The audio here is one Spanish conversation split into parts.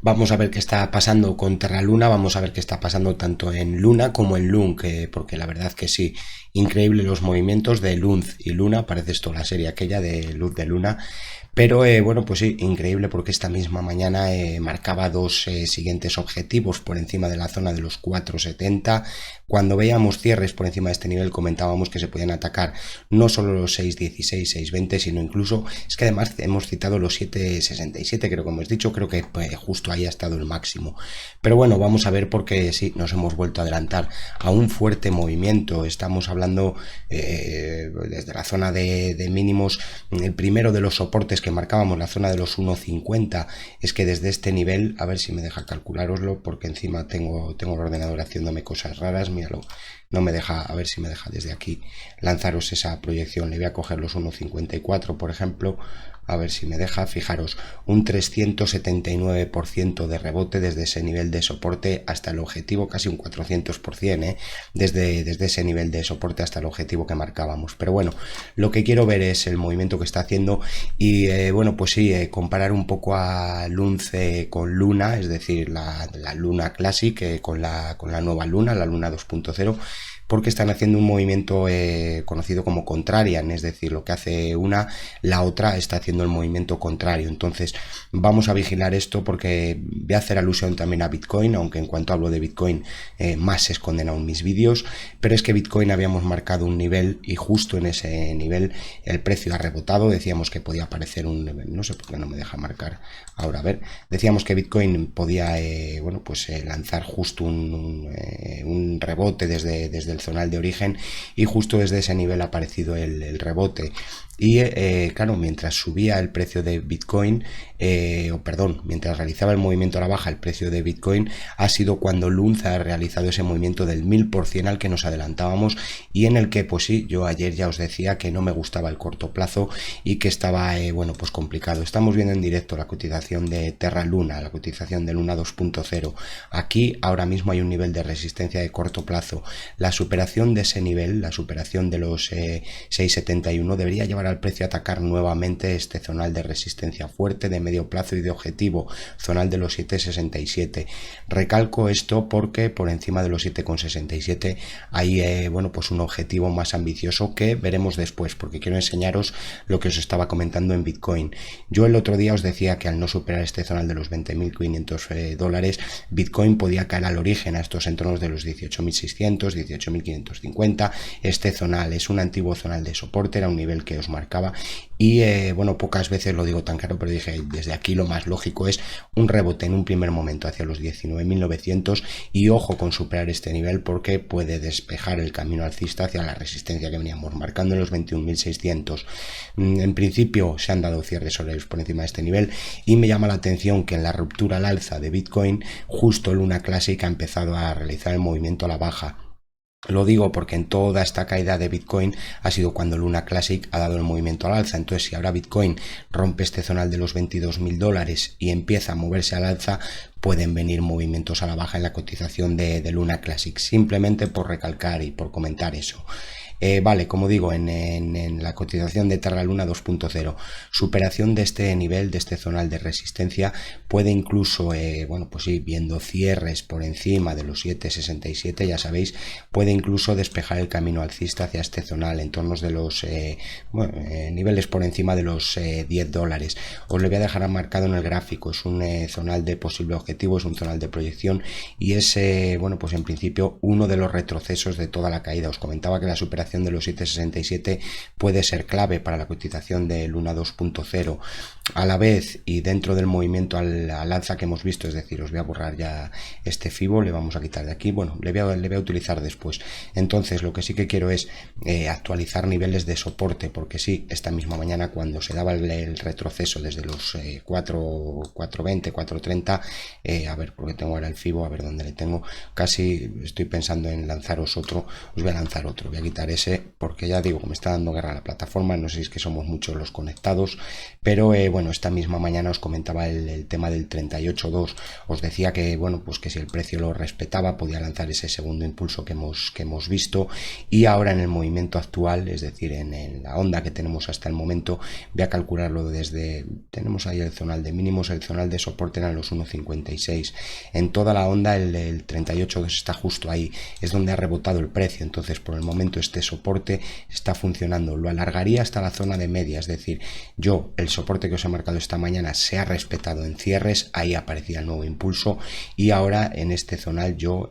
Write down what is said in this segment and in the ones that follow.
Vamos a ver qué está pasando con Terra Luna, vamos a ver qué está pasando tanto en Luna como en Lun, porque la verdad que sí, increíble los movimientos de Luz y Luna, parece esto la serie aquella de Luz de Luna, pero bueno, pues sí, increíble porque esta misma mañana marcaba dos siguientes objetivos por encima de la zona de los 4,70. Cuando veíamos cierres por encima de este nivel comentábamos que se podían atacar no solo los 6,16, 6,20, sino incluso, es que además hemos citado los 7,67, creo que hemos dicho, creo que justo ahí ha estado el máximo. Pero bueno, vamos a ver porque sí, nos hemos vuelto a adelantar a un fuerte movimiento. Estamos hablando desde la zona de mínimos, el primero de los soportes que marcábamos, la zona de los 1,50, es que desde este nivel, a ver si me deja calculároslo, porque encima tengo el ordenador haciéndome cosas raras, míralo, no me deja, a ver si me deja desde aquí lanzaros esa proyección. Le voy a coger los 1,54 por ejemplo, a ver si me deja. Fijaros, un 379% de rebote desde ese nivel de soporte hasta el objetivo, casi un 400%, desde ese nivel de soporte hasta el objetivo que marcábamos. Pero bueno, lo que quiero ver es el movimiento que está haciendo y bueno, pues sí, comparar un poco a Lunce con Luna, es decir, la Luna Classic con la nueva Luna, la Luna 2.0, porque están haciendo un movimiento conocido como contrarian, es decir, lo que hace una, la otra está haciendo el movimiento contrario. Entonces vamos a vigilar esto porque voy a hacer alusión también a Bitcoin, aunque en cuanto hablo de Bitcoin más se esconden aún mis vídeos, pero es que Bitcoin habíamos marcado un nivel y justo en ese nivel el precio ha rebotado. Decíamos que podía aparecer un, no sé por qué no me deja marcar ahora, a ver, decíamos que Bitcoin podía bueno, pues lanzar justo un rebote desde el zonal de origen, y justo desde ese nivel ha aparecido el rebote. Y claro, mientras subía el precio de Bitcoin, mientras realizaba el movimiento a la baja el precio de Bitcoin, ha sido cuando Lunza ha realizado ese movimiento del 1000% al que nos adelantábamos, y en el que, pues sí, yo ayer ya os decía que no me gustaba el corto plazo y que estaba, bueno, pues complicado. Estamos viendo en directo la cotización de Terra Luna, la cotización de Luna 2.0. Aquí ahora mismo hay un nivel de resistencia de corto plazo. La superación de ese nivel, la superación de los 6,71, debería llevar al precio a atacar nuevamente este zonal de resistencia fuerte de medio plazo y de objetivo, zonal de los 7,67. Recalco esto porque por encima de los 7,67 hay bueno, pues un objetivo más ambicioso que veremos después, porque quiero enseñaros lo que os estaba comentando en Bitcoin. Yo el otro día os decía que al no superar este zonal de los $20.500, Bitcoin podía caer al origen, a estos entornos de los 18.600, 18.550. Este zonal es un antiguo zonal de soporte, era un nivel que os marcaba, y bueno, pocas veces lo digo tan claro, pero dije, desde aquí lo más lógico es un rebote en un primer momento hacia los 19.900, y ojo con superar este nivel porque puede despejar el camino alcista hacia la resistencia que veníamos marcando en los 21.600. En principio se han dado cierres horarios por encima de este nivel, y me llama la atención que en la ruptura al alza de Bitcoin, justo Luna Classic ha empezado a realizar el movimiento a la baja. Lo digo porque en toda esta caída de Bitcoin ha sido cuando Luna Classic ha dado el movimiento al alza. Entonces, si ahora Bitcoin rompe este zonal de los $22.000 y empieza a moverse al alza, pueden venir movimientos a la baja en la cotización de Luna Classic. Simplemente por recalcar y por comentar eso. Vale, como digo, en la cotización de Terra Luna 2.0, superación de este nivel, de este zonal de resistencia, puede incluso, bueno, pues sí, viendo cierres por encima de los 7,67, ya sabéis, puede incluso despejar el camino alcista hacia este zonal en torno de los bueno, niveles por encima de los $10. Os lo voy a dejar marcado en el gráfico. Es un zonal de posible objetivo, es un zonal de proyección, y es, bueno, pues en principio uno de los retrocesos de toda la caída. Os comentaba que la superación de los 7,67 puede ser clave para la cotización de Luna 2.0. A la vez, y dentro del movimiento al alza que hemos visto, es decir, os voy a borrar ya este FIBO, le vamos a quitar de aquí, bueno, le voy a utilizar después. Entonces, lo que sí que quiero es actualizar niveles de soporte, porque sí, esta misma mañana cuando se daba el retroceso desde los 4,20, 4,30, a ver, porque tengo ahora el FIBO, a ver dónde le tengo, casi estoy pensando en lanzaros otro, os voy a lanzar otro, voy a quitar ese, porque ya digo que me está dando guerra la plataforma, no sé si es que somos muchos los conectados, pero bueno, esta misma mañana os comentaba el tema del 38.2, os decía que, bueno, pues que si el precio lo respetaba podía lanzar ese segundo impulso que hemos visto, y ahora en el movimiento actual, es decir, en la onda que tenemos hasta el momento, voy a calcularlo desde, tenemos ahí el zonal de mínimos, el zonal de soporte eran los 1.56, en toda la onda el 38.2 está justo ahí, es donde ha rebotado el precio. Entonces por el momento este soporte está funcionando, lo alargaría hasta la zona de media, es decir, yo el soporte que os he marcado esta mañana se ha respetado en cierres, ahí aparecía el nuevo impulso, y ahora en este zonal yo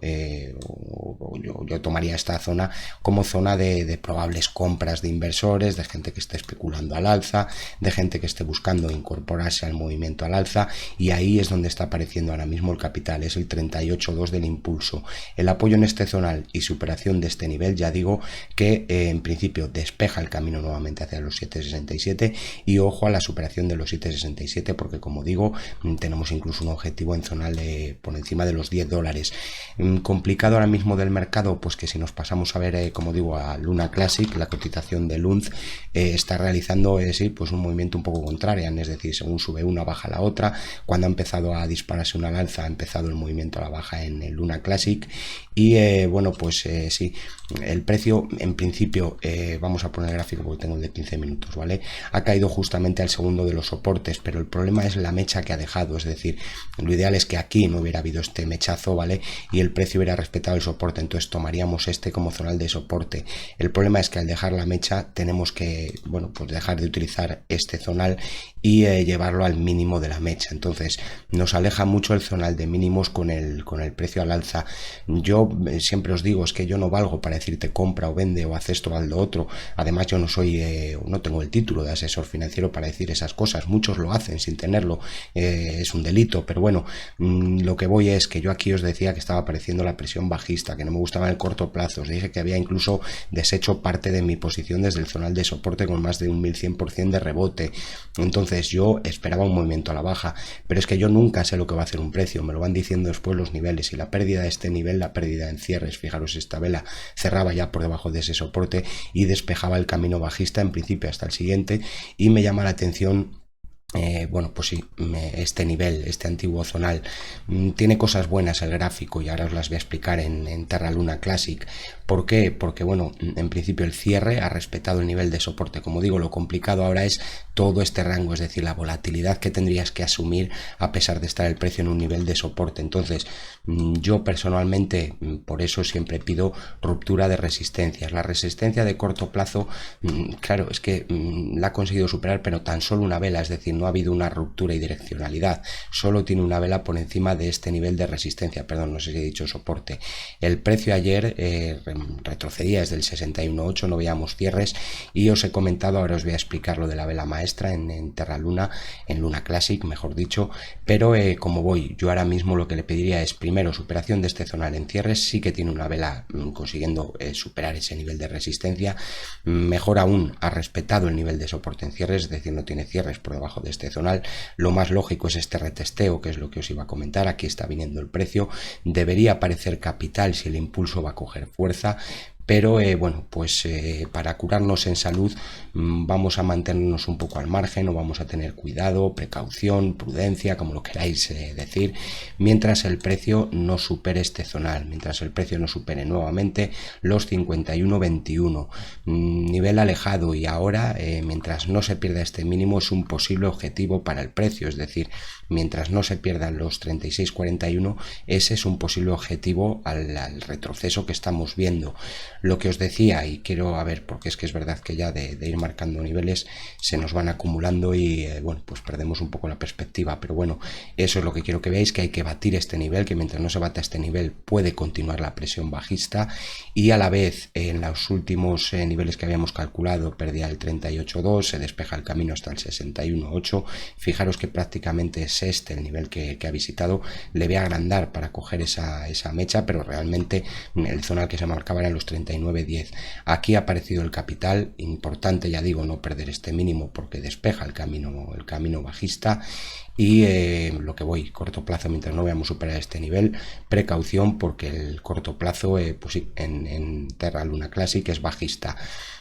tomaría esta zona como zona de probables compras de inversores, de gente que esté especulando al alza, de gente que esté buscando incorporarse al movimiento al alza, y ahí es donde está apareciendo ahora mismo el capital, es el 38.2 del impulso. El apoyo en este zonal y superación de este nivel, ya digo que en principio despeja el camino nuevamente hacia los 7.67, y ojo a la superación de los 7.67, porque como digo, tenemos incluso un objetivo en zonal por encima de los $10. Complicado ahora mismo del mercado, pues que si nos pasamos a ver, como digo, a Luna Classic, la cotización de LUNZ está realizando sí, pues un movimiento un poco contrario, es decir, según sube una baja la otra. Cuando ha empezado a dispararse una alza ha empezado el movimiento a la baja en el Luna Classic, y bueno, pues sí, el precio en principio, vamos a poner el gráfico porque tengo el de 15 minutos, ¿vale? Ha caído justamente al segundo de los soportes, pero el problema es la mecha que ha dejado, es decir, lo ideal es que aquí no hubiera habido este mechazo, ¿vale? Y el precio hubiera respetado el soporte, entonces tomaríamos este como zonal de soporte. El problema es que al dejar la mecha tenemos que, bueno, pues dejar de utilizar este zonal y llevarlo al mínimo de la mecha, entonces nos aleja mucho el zonal de mínimos con el precio al alza. Yo siempre os digo, es que yo no valgo para decirte compra o vende o haz esto o haz lo otro, además yo no soy, no tengo el título de asesor financiero para decir esas cosas, muchos lo hacen sin tenerlo, es un delito, pero bueno, lo que voy es que yo aquí os decía que estaba apareciendo la presión bajista, que no me gustaba en el corto plazo, os dije que había incluso deshecho parte de mi posición desde el zonal de soporte con más de un 1100% de rebote, entonces yo esperaba un movimiento a la baja, pero es que yo nunca sé lo que va a hacer un precio, me lo van diciendo después los niveles, y la pérdida de este nivel, la pérdida en cierres, fijaros, esta vela cerraba ya por debajo de ese soporte y despejaba el camino bajista en principio hasta el siguiente, y me llama la atención bueno, pues sí, este nivel, este antiguo zonal, tiene cosas buenas el gráfico, y ahora os las voy a explicar en Terra Luna Classic. ¿Por qué? Porque bueno, en principio el cierre ha respetado el nivel de soporte. Como digo, lo complicado ahora es todo este rango, es decir, la volatilidad que tendrías que asumir a pesar de estar el precio en un nivel de soporte. Entonces, yo personalmente, por eso siempre pido ruptura de resistencias. La resistencia de corto plazo, claro, es que la ha conseguido superar, pero tan solo una vela, es decir, no ha habido una ruptura y direccionalidad, solo tiene una vela por encima de este nivel de resistencia, perdón, no sé si he dicho soporte. El precio ayer retrocedía desde el 61.8, no veíamos cierres, y os he comentado, ahora os voy a explicar lo de la vela maestra en Terra Luna, en Luna Classic, mejor dicho, pero como voy, yo ahora mismo lo que le pediría es primero superación de este zonal en cierres, sí que tiene una vela consiguiendo superar ese nivel de resistencia, mejor aún ha respetado el nivel de soporte en cierres, es decir, no tiene cierres por debajo de este zonal. Lo más lógico es este retesteo, que es lo que os iba a comentar, aquí está viniendo el precio, debería aparecer capital si el impulso va a coger fuerza, pero bueno, pues para curarnos en salud vamos a mantenernos un poco al margen, o vamos a tener cuidado, precaución, prudencia, como lo queráis decir, mientras el precio no supere este zonal, mientras el precio no supere nuevamente los 51.21, nivel alejado, y ahora mientras no se pierda este mínimo es un posible objetivo para el precio, es decir, mientras no se pierdan los 36.41, ese es un posible objetivo al retroceso que estamos viendo. Lo que os decía, y quiero, a ver, porque es que es verdad que ya de ir marcando niveles se nos van acumulando y bueno, pues perdemos un poco la perspectiva, pero bueno, eso es lo que quiero que veáis, que hay que batir este nivel, que mientras no se bata este nivel puede continuar la presión bajista, y a la vez en los últimos niveles que habíamos calculado perdía el 38.2, se despeja el camino hasta el 61.8, fijaros que prácticamente es este el nivel que ha visitado, le voy a agrandar para coger esa mecha, pero realmente el zonal que se marcaba era en los 38.8, 89.10. Aquí ha aparecido el capital, importante, ya digo, no perder este mínimo porque despeja el camino bajista. Y lo que voy, corto plazo, mientras no veamos superar este nivel, precaución porque el corto plazo pues sí, en Terra Luna Classic es bajista.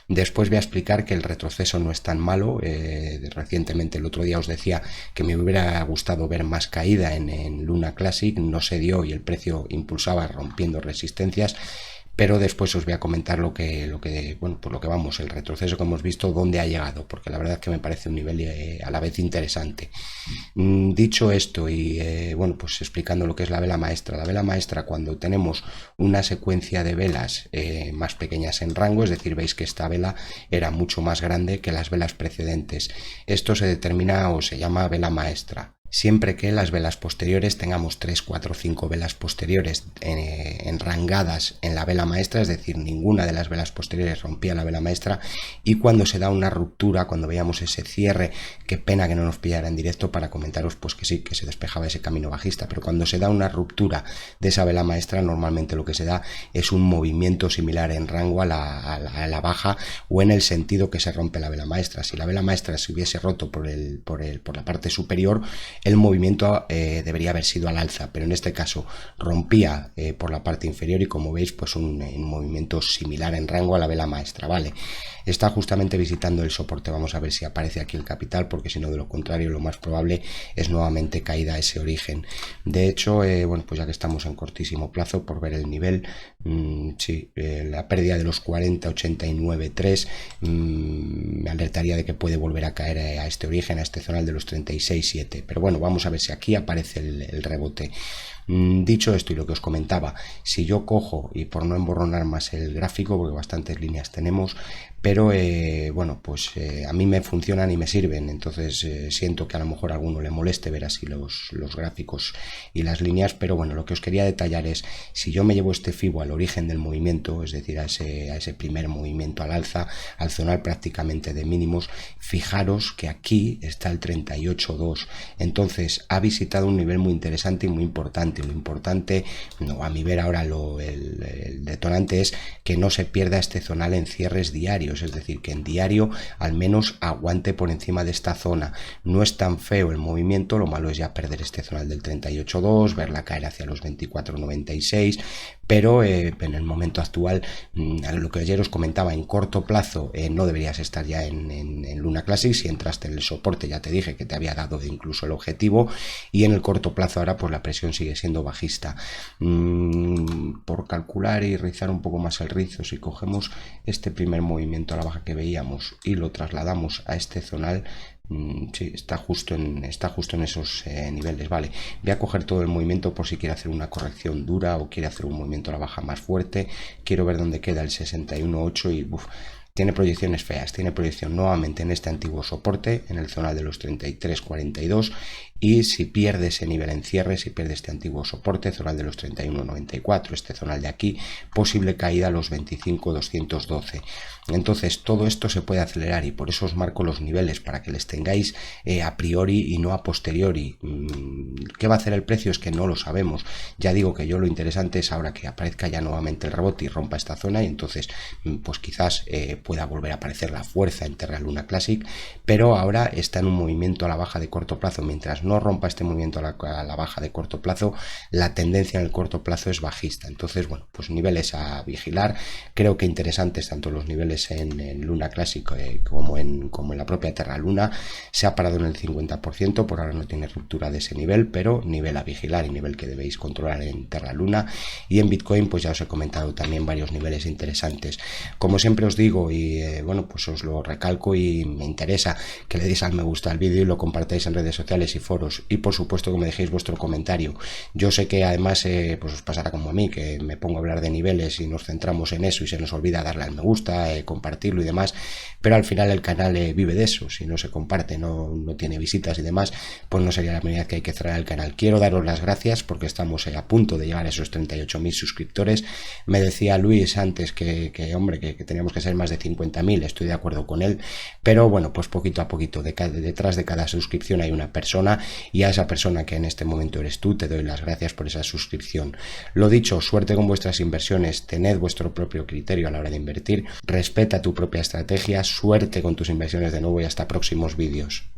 Después voy a explicar que el retroceso no es tan malo. Recientemente, el otro día os decía que me hubiera gustado ver más caída en Luna Classic, no se dio y el precio impulsaba rompiendo resistencias. Pero después os voy a comentar bueno, por lo que vamos, el retroceso que hemos visto, dónde ha llegado, porque la verdad es que me parece un nivel a la vez interesante. Dicho esto bueno, pues explicando lo que es la vela maestra. La vela maestra, cuando tenemos una secuencia de velas más pequeñas en rango, es decir, veis que esta vela era mucho más grande que las velas precedentes. Esto se determina o se llama vela maestra. Siempre que las velas posteriores tengamos 3, 4, 5 velas posteriores enrangadas en la vela maestra, es decir, ninguna de las velas posteriores rompía la vela maestra, y cuando se da una ruptura, cuando veíamos ese cierre, qué pena que no nos pillara en directo para comentaros pues que sí, que se despejaba ese camino bajista, pero cuando se da una ruptura de esa vela maestra, normalmente lo que se da es un movimiento similar en rango a la baja, o en el sentido que se rompe la vela maestra. Si la vela maestra se hubiese roto por la parte superior, el movimiento debería haber sido al alza, pero en este caso rompía por la parte inferior y, como veis, pues un movimiento similar en rango a la vela maestra, ¿vale? Está justamente visitando el soporte. Vamos a ver si aparece aquí el capital, porque si no, de lo contrario, lo más probable es nuevamente caída a ese origen. De hecho, bueno, pues ya que estamos en cortísimo plazo, por ver el nivel, sí, la pérdida de los 40, 89, 3 me alertaría de que puede volver a caer a este origen, a este zonal de los 36, 7. Pero bueno, vamos a ver si aquí aparece el rebote. Dicho esto y lo que os comentaba, si yo cojo, y por no emborronar más el gráfico, porque bastantes líneas tenemos, pero bueno, pues a mí me funcionan y me sirven, entonces siento que a lo mejor a alguno le moleste ver así los gráficos y las líneas, pero bueno, lo que os quería detallar es, si yo me llevo este FIBO al origen del movimiento, es decir, a ese primer movimiento al alza, al zonal prácticamente de mínimos, fijaros que aquí está el 38.2, entonces ha visitado un nivel muy interesante y muy importante. Lo importante, no, a mi ver ahora el detonante es que no se pierda este zonal en cierres diarios, es decir, que en diario al menos aguante por encima de esta zona. No es tan feo el movimiento, lo malo es ya perder este zonal del 38.2, verla caer hacia los 24.96, pero en el momento actual, lo que ayer os comentaba, en corto plazo no deberías estar ya en Luna Classic. Si entraste en el soporte, ya te dije que te había dado incluso el objetivo, y en el corto plazo ahora pues la presión sigue siendo bajista. Por calcular y rizar un poco más el rizo, si cogemos este primer movimiento a la baja que veíamos y lo trasladamos a este zonal, sí, está justo en esos niveles, vale. Voy a coger todo el movimiento por si quiere hacer una corrección dura o quiere hacer un movimiento a la baja más fuerte. Quiero ver dónde queda el 61.8 y tiene proyecciones feas, tiene proyección nuevamente en este antiguo soporte, en el zonal de los 33.42, y si pierde ese nivel en cierre, si pierde este antiguo soporte, zonal de los 31.94, este zonal de aquí, posible caída a los 25.212. Entonces todo esto se puede acelerar y por eso os marco los niveles para que les tengáis a priori y no a posteriori. ¿Qué va a hacer el precio? Es que no lo sabemos. Ya digo que yo lo interesante es ahora que aparezca ya nuevamente el rebote y rompa esta zona, y entonces pues quizás pueda volver a aparecer la fuerza en Terra Luna Classic, pero ahora está en un movimiento a la baja de corto plazo. Mientras no rompa este movimiento a la baja de corto plazo, la tendencia en el corto plazo es bajista. Entonces, bueno, pues niveles a vigilar. Creo que interesantes tanto los niveles en Luna Classic como en la propia Terra Luna. Se ha parado en el 50%, por ahora no tiene ruptura de ese nivel, pero nivel a vigilar y nivel que debéis controlar en Terra Luna. Y en Bitcoin pues ya os he comentado también varios niveles interesantes. Como siempre os digo, y bueno, pues os lo recalco y me interesa que le deis al me gusta al vídeo y lo compartáis en redes sociales y foros, y por supuesto que me dejéis vuestro comentario. Yo sé que además pues os pasará como a mí, que me pongo a hablar de niveles y nos centramos en eso y se nos olvida darle al me gusta, compartirlo y demás, pero al final el canal vive de eso. Si no se comparte, no tiene visitas y demás, pues no sería la manera que hay que cerrar el canal. Quiero daros las gracias porque estamos a punto de llegar a esos 38.000 suscriptores. Me decía Luis antes que hombre, que teníamos que ser más de 50.000, estoy de acuerdo con él, pero bueno, pues poquito a poquito, detrás de cada suscripción hay una persona, y a esa persona que en este momento eres tú, te doy las gracias por esa suscripción. Lo dicho, suerte con vuestras inversiones, tened vuestro propio criterio a la hora de invertir, respeta tu propia estrategia, suerte con tus inversiones de nuevo y hasta próximos vídeos.